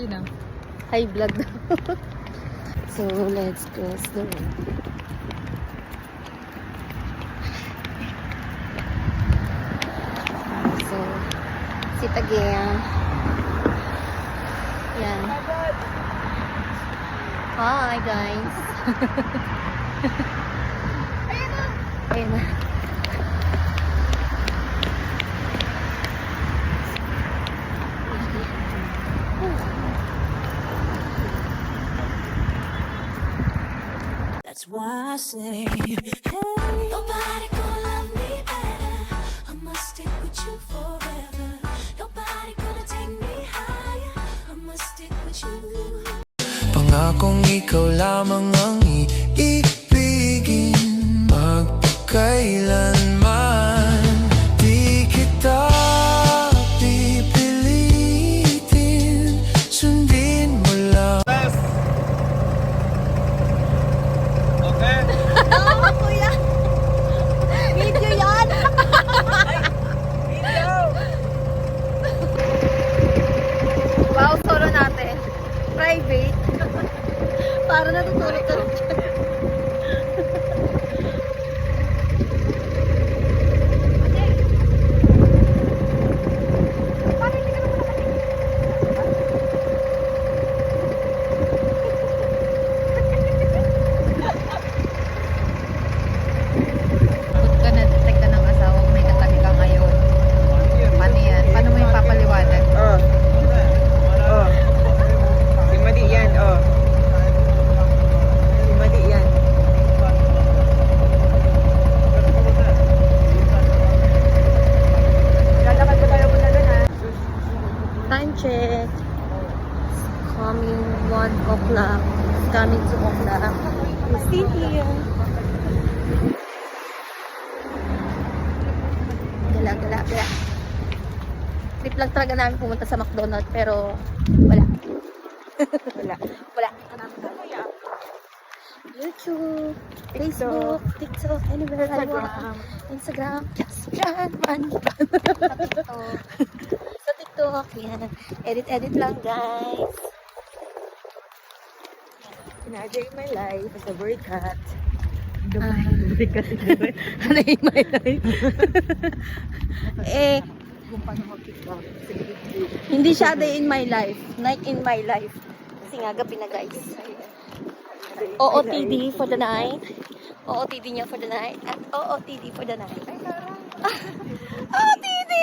yun ah. High blood. So, let's cross the road. So, si Tagea. Yan. Hi, guys. Ayan na. Ayan na. That's why I say, hey, nobody gonna love me better. I must stick with you forever. Nobody gonna take me higher. I must stick with you. Pangakong ikaw lamang ang iibigin magpakailanman. Di kita pipilitin, sundin mo lang. Oo, kuya. Video yan. Wow, solo natin. Private. Para natutulog ka lang dyan. Put ka na, detect ka ng asawang may katabi ka ngayon. Paano yan? Paano mo yung papaliwanag? Oh. Oh. Si Madi yan, oh. Si Madi yan. Lalakad ba tayo muna doon, ha? Time check. It's coming 1 o'clock. It's coming 2 o'clock. We're still here. Gala. Trip lang talaga namin pumunta sa McDonald's pero wala. Wala. YouTube, Facebook, TikTok, anywhere I want. Instagram, just run. Sa TikTok, yan. Edit lang, guys. Enjoy my life as a bird cat. Ano in my life? Eh, hindi siya day in my life. Night in my life. Kasi nga, gabi na, guys. OOTD for the night. OOTD niya for the night. At OOTD for the night. OOTD!